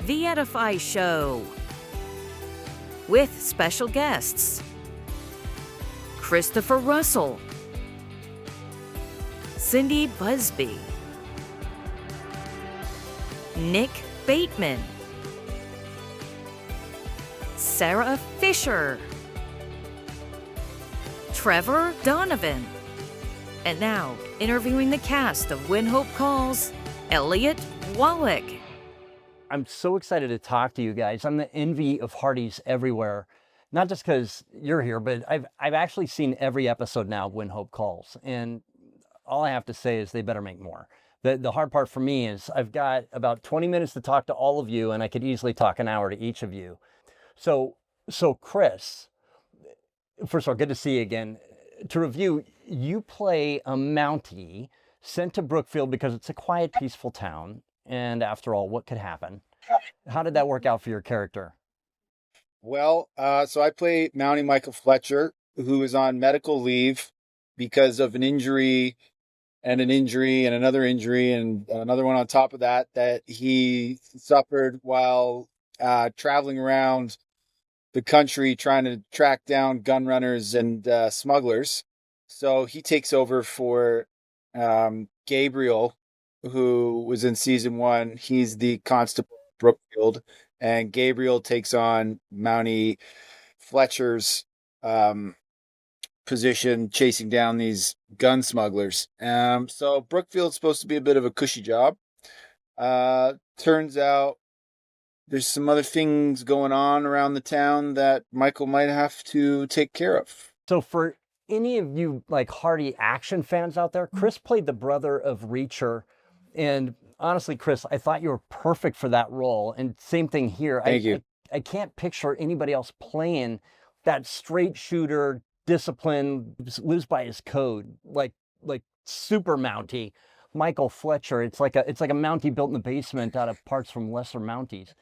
The Edify Show, with special guests Christopher Russell, Cindy Busby, Nick Bateman, Sarah Fisher, Trevor Donovan, and now interviewing the cast of When Hope Calls, Elliott, Wyatt. I'm so excited to talk to you guys. I'm the envy of Hardy's everywhere, not just because you're here, but I've actually seen every episode now of When Hope Calls, and all I have to say is they better make more. The hard part for me is I've got about 20 minutes to talk to all of you, and I could easily talk an hour to each of you. So Chris, first of all, good to see you again. To review, you play a Mountie sent to Brookfield because it's a quiet, peaceful town. And after all, what could happen? How did that work out for your character? Well, so I play Mountie Michael Fletcher, who is on medical leave because of an injury and another injury and another one on top of that he suffered while traveling around the country trying to track down gun runners and smugglers. So he takes over for Gabriel, who was in season 1. He's the constable of Brookfield, and Gabriel takes on Mountie Fletcher's position chasing down these gun smugglers. So Brookfield's supposed to be a bit of a cushy job. Turns out there's some other things going on around the town that Michael might have to take care of. So for any of you like Hardy action fans out there, Chris played the brother of Reacher. And honestly, Chris, I thought you were perfect for that role. And same thing here. Thank you. I can't picture anybody else playing that straight shooter, discipline, lives by his code, like super Mountie. Michael Fletcher. It's like a Mountie built in the basement out of parts from lesser Mounties.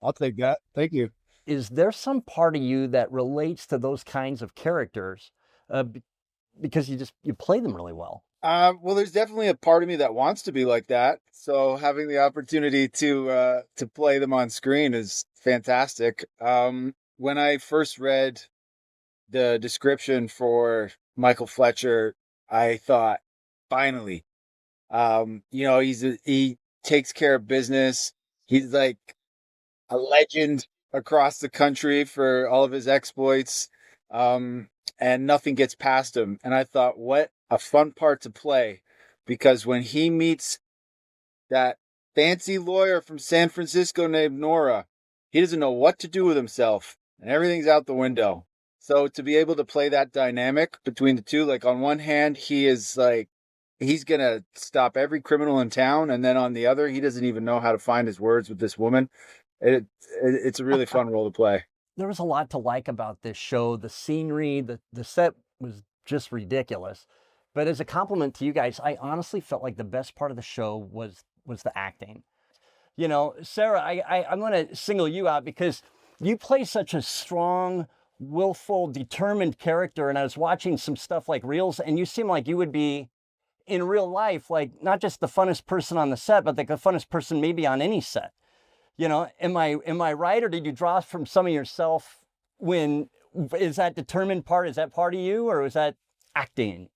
I'll take that. Thank you. Is there some part of you that relates to those kinds of characters because you play them really well? Well, there's definitely a part of me that wants to be like that. So having the opportunity to play them on screen is fantastic. When I first read the description for Michael Fletcher, I thought, finally, he takes care of business. He's like a legend across the country for all of his exploits. And nothing gets past him. And I thought, what a fun part to play, because when he meets that fancy lawyer from San Francisco named Nora, he doesn't know what to do with himself and everything's out the window. So to be able to play that dynamic between the two, like on one hand, he is like, he's going to stop every criminal in town. And then on the other, he doesn't even know how to find his words with this woman. It's a really fun role to play. There was a lot to like about this show. The scenery, the set was just ridiculous. But as a compliment to you guys, I honestly felt like the best part of the show was the acting. You know, Sarah, I'm going to single you out because you play such a strong, willful, determined character. And I was watching some stuff like Reels, and you seem like you would be in real life, like not just the funnest person on the set, but like the funnest person maybe on any set. You know, am I right, or did you draw from some of yourself? Is that determined part? Is that part of you, or is that acting?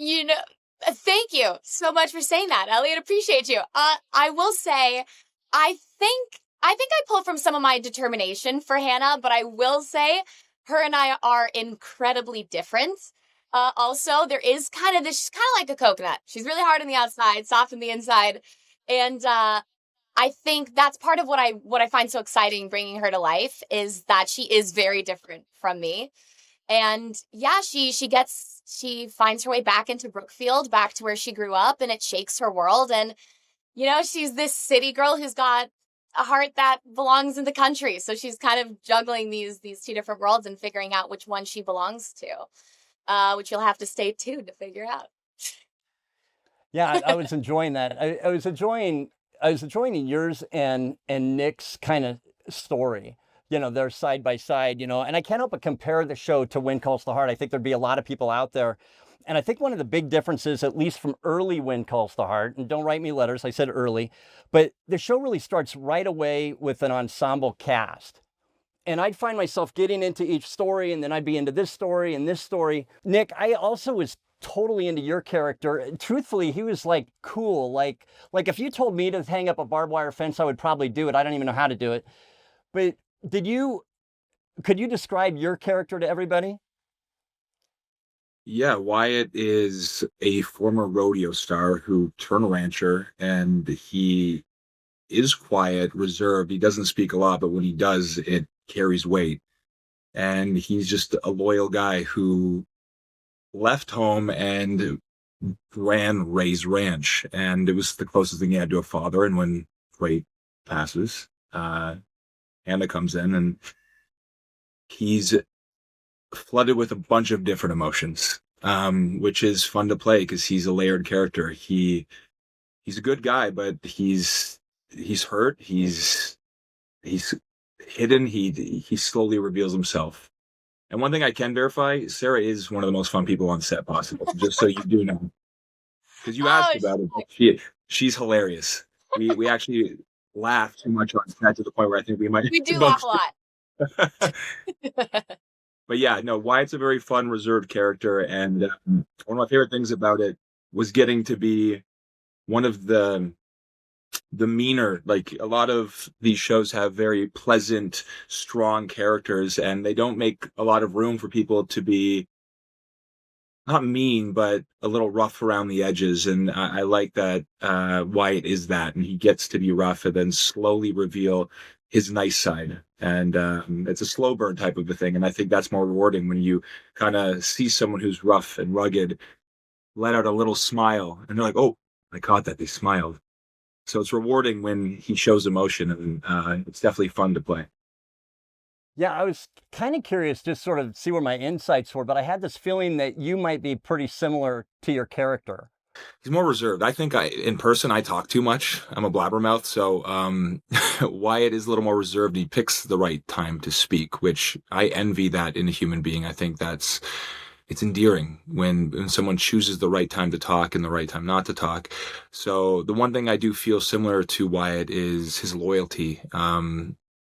You know, thank you so much for saying that, Elliott. Appreciate you. I will say, I think I pulled from some of my determination for Hannah, but I will say her and I are incredibly different. Also, there is she's kind of like a coconut. She's really hard on the outside, soft on the inside, and I think that's part of what I find so exciting bringing her to life is that she is very different from me. And yeah, she finds her way back into Brookfield, back to where she grew up, and it shakes her world. And, you know, she's this city girl who's got a heart that belongs in the country. So she's kind of juggling these two different worlds and figuring out which one she belongs to, which you'll have to stay tuned to figure out. Yeah, I was enjoying that. I was enjoying yours and Nick's kind of story. You know, they're side by side, you know, and I can't help but compare the show to When Calls the Heart. I think there'd be a lot of people out there. And I think one of the big differences, at least from early Wind Calls the Heart, and don't write me letters, I said early, but the show really starts right away with an ensemble cast. And I'd find myself getting into each story, and then I'd be into this story and this story. Nick, I also was totally into your character. Truthfully, he was like cool. Like if you told me to hang up a barbed wire fence, I would probably do it. I don't even know how to do it. But could you describe your character to everybody? Yeah, Wyatt is a former rodeo star who turned rancher, and he is quiet, reserved. He doesn't speak a lot, but when he does, it carries weight. And he's just a loyal guy who left home and ran Ray's ranch. And it was the closest thing he had to a father. And when Ray passes, Hannah comes in, and he's flooded with a bunch of different emotions, which is fun to play because he's a layered character. He's a good guy, but he's hurt. He's hidden. He slowly reveals himself. And one thing I can verify, Sarah is one of the most fun people on set possible. Just so you do know, because you asked about it. She's hilarious. We actually laugh too much on set to the point where I think we might. We do laugh a lot. But yeah, no, Wyatt's a very fun, reserved character, and one of my favorite things about it was getting to be one of the meaner. Like, a lot of these shows have very pleasant, strong characters, and they don't make a lot of room for people to be not mean, but a little rough around the edges. And I like that Wyatt is that, and he gets to be rough and then slowly reveal his nice side. And it's a slow burn type of a thing. And I think that's more rewarding when you kind of see someone who's rough and rugged let out a little smile, and they're like, oh, I caught that. They smiled. So it's rewarding when he shows emotion, and it's definitely fun to play. Yeah, I was kind of curious, just sort of see where my insights were, but I had this feeling that you might be pretty similar to your character. He's more reserved. I think in person, I talk too much. I'm a blabbermouth. So Wyatt is a little more reserved. He picks the right time to speak, which I envy that in a human being. I think it's endearing when someone chooses the right time to talk and the right time not to talk. So the one thing I do feel similar to Wyatt is his loyalty.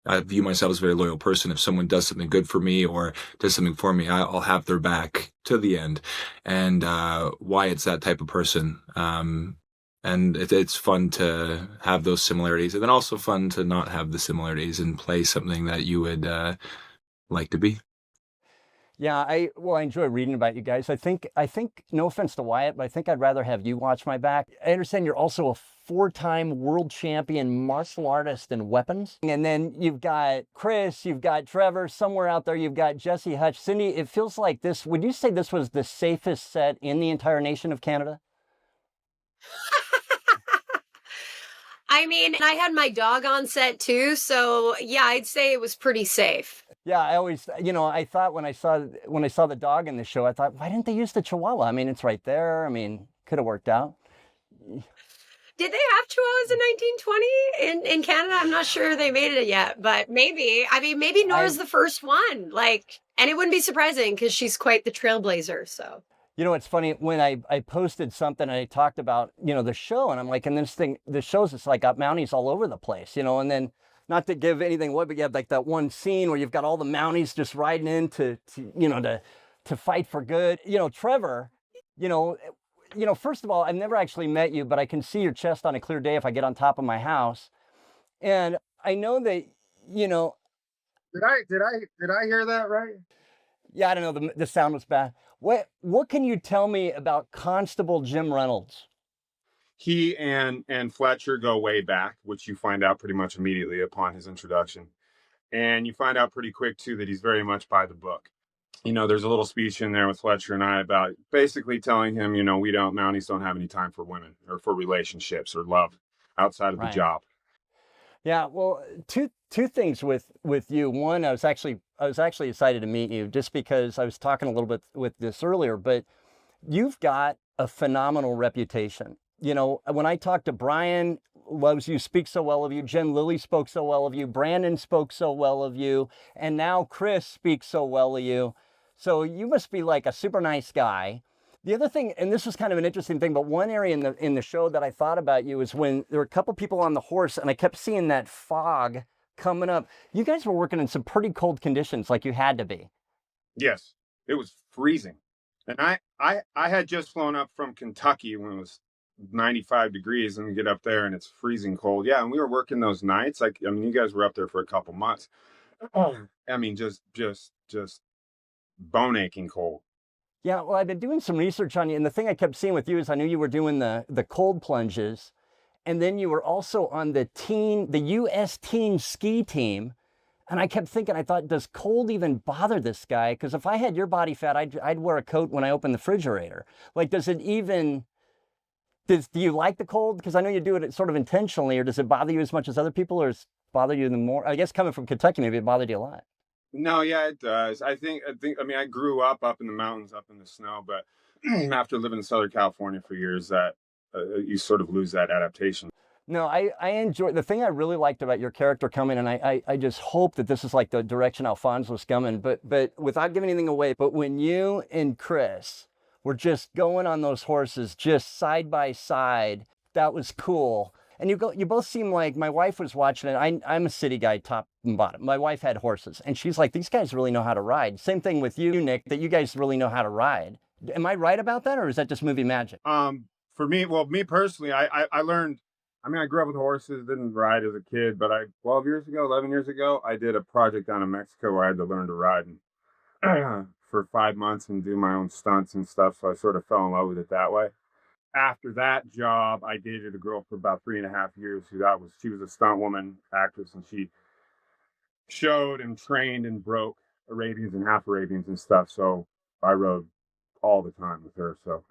I view myself as a very loyal person. If someone does something good for me or does something for me, I'll have their back to the end. And Wyatt's that type of person. And it's fun to have those similarities, and then also fun to not have the similarities and play something that you would like to be. Yeah, I enjoy reading about you guys. I think, no offense to Wyatt, but I think I'd rather have you watch my back. I understand you're also a 4-time world champion martial artist in weapons. And then you've got Chris, you've got Trevor, somewhere out there you've got Jesse Hutch. Cindy, it feels like this, would you say this was the safest set in the entire nation of Canada? I mean, I had my dog on set too, so yeah, I'd say it was pretty safe. Yeah, I always, I thought when I saw the dog in the show, I thought, why didn't they use the Chihuahua? I mean, it's right there. I mean, could have worked out. Did they have Chihuahuas in 1920 in Canada? I'm not sure they made it yet, but maybe. I mean, maybe Nora's the first one. And it wouldn't be surprising because she's quite the trailblazer. So. It's funny, when I posted something and I talked about, the show, and I'm like, and the show's just like got Mounties all over the place, and then, not to give anything away, but you have like that one scene where you've got all the Mounties just riding in to fight for good. Trevor, first of all, I've never actually met you, but I can see your chest on a clear day if I get on top of my house. And I know that, Did I hear that right? Yeah, I don't know, the sound was bad. What can you tell me about Constable Jim Reynolds? He and Fletcher go way back, which you find out pretty much immediately upon his introduction. And you find out pretty quick, too, that he's very much by the book. There's a little speech in there with Fletcher and I about basically telling him, Mounties don't have any time for women or for relationships or love outside of the job. Yeah, well, two things with you. One, I was actually excited to meet you just because I was talking a little bit with this earlier, but you've got a phenomenal reputation. When I talked to Brian, loves you, speaks so well of you. Jen Lilly spoke so well of you. Brandon spoke so well of you. And now Chris speaks so well of you. So you must be like a super nice guy. The other thing, and this was kind of an interesting thing, but one area in the show that I thought about you is when there were a couple people on the horse, and I kept seeing that fog coming up. You guys were working in some pretty cold conditions, like you had to be. Yes, it was freezing. And I had just flown up from Kentucky when it was 95 degrees, and we get up there and it's freezing cold. Yeah, and we were working those nights. Like, I mean, you guys were up there for a couple months. I mean, just bone aching cold. Yeah, well, I've been doing some research on you, and the thing I kept seeing with you is I knew you were doing the cold plunges, and then you were also on the U.S. teen ski team, and I kept thinking, I thought, does cold even bother this guy? Because if I had your body fat, I'd wear a coat when I open the refrigerator. Like, do you like the cold? Because I know you do it sort of intentionally, or does it bother you as much as other people, or does it bother you the more? I guess coming from Kentucky, maybe it bothered you a lot. No, yeah, it does. I mean, I grew up in the mountains, up in the snow, but after living in Southern California for years, that you sort of lose that adaptation. No, I enjoy, the thing I really liked about your character coming, and I just hope that this is like the direction Alfonso's coming, but without giving anything away, but when you and Chris were just going on those horses, just side by side, that was cool. And you both seem like, my wife was watching it. I'm a city guy, top and bottom. My wife had horses, and she's like, these guys really know how to ride. Same thing with you, Nick, that you guys really know how to ride. Am I right about that, or is that just movie magic? For me, well, me personally, I learned, I mean, I grew up with horses, didn't ride as a kid, but 11 years ago, I did a project down in Mexico where I had to learn to ride for 5 months and do my own stunts and stuff. So I sort of fell in love with it that way. After that job, I dated a girl for about 3.5 years she was a stunt woman, actress, and she showed and trained and broke Arabians and half Arabians and stuff. So I rode all the time with her. So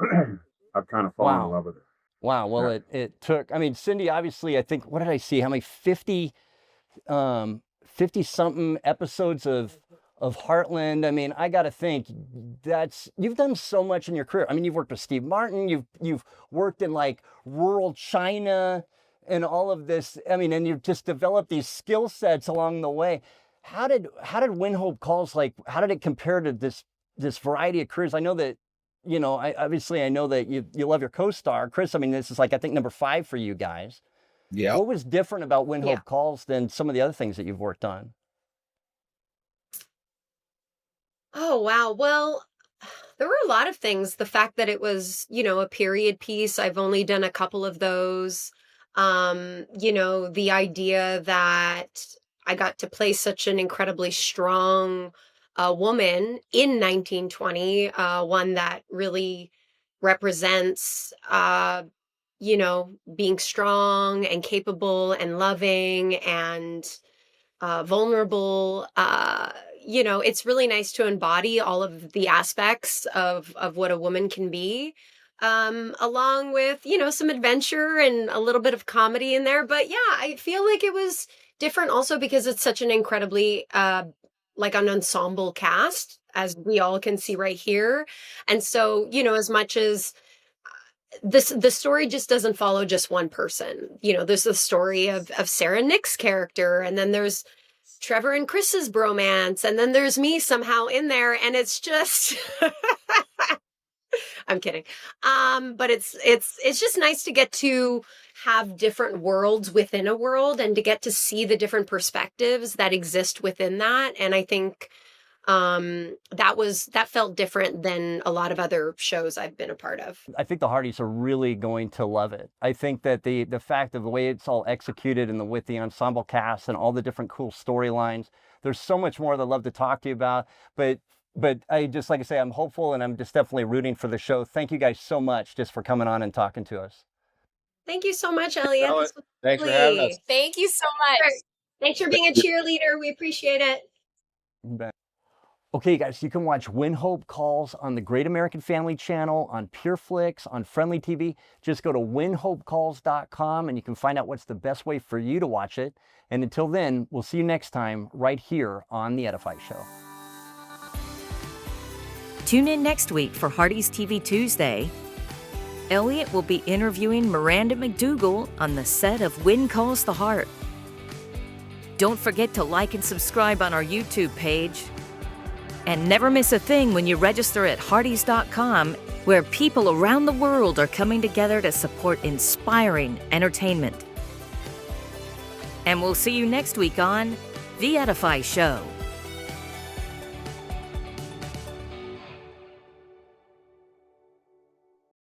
I've kind of fallen in love with her. Wow. Well, yeah. It took, I mean, Cindy, obviously, I think, what did I see? How many 50 something episodes of Heartland. I mean, I got to think you've done so much in your career. I mean, you've worked with Steve Martin, you've worked in like rural China and all of this. I mean, and you've just developed these skill sets along the way. How did Win-Hope Calls, like, how did it compare to this variety of careers? I know that, you know, I know that you love your co-star, Chris. I mean, this is like, I think, number 5 for you guys. Yeah. What was different about Win-Hope Calls than some of the other things that you've worked on? Oh, wow. Well, there were a lot of things. The fact that it was, you know, a period piece. I've only done a couple of those. You know, the idea that I got to play such an incredibly strong woman in 1920, one that really represents, you know, being strong and capable and loving and vulnerable. You know, it's really nice to embody all of the aspects of what a woman can be, along with, you know, some adventure and a little bit of comedy in there. But yeah, I feel like it was different also because it's such an incredibly, like an ensemble cast, as we all can see right here. And so, you know, as much as the story just doesn't follow just one person, you know, there's the story of Sarah Nick's character, and then there's Trevor and Chris's bromance, and then there's me somehow in there, and it's just I'm kidding. But it's just nice to get to have different worlds within a world and to get to see the different perspectives that exist within that. And I think that felt different than a lot of other shows I've been a part of. I think the Hardys are really going to love it. I think that the fact of the way it's all executed and with the ensemble cast and all the different cool storylines, there's so much more that I'd love to talk to you about. But I just, like I say, I'm hopeful, and I'm just definitely rooting for the show. Thank you guys so much just for coming on and talking to us. Thank you so much, Elliott. Thanks for having us. Thank you so much. Thanks for being a cheerleader. We appreciate it. Okay, guys, you can watch Win-Hope Calls on the Great American Family Channel, on Pure Flix, on Friendly TV. Just go to winhopecalls.com and you can find out what's the best way for you to watch it. And until then, we'll see you next time right here on The Edify Show. Tune in next week for Hardy's TV Tuesday. Elliott will be interviewing Miranda McDougall on the set of Win Calls the Heart. Don't forget to like and subscribe on our YouTube page. And never miss a thing when you register at hardys.com, where people around the world are coming together to support inspiring entertainment. And we'll see you next week on The Edify Show.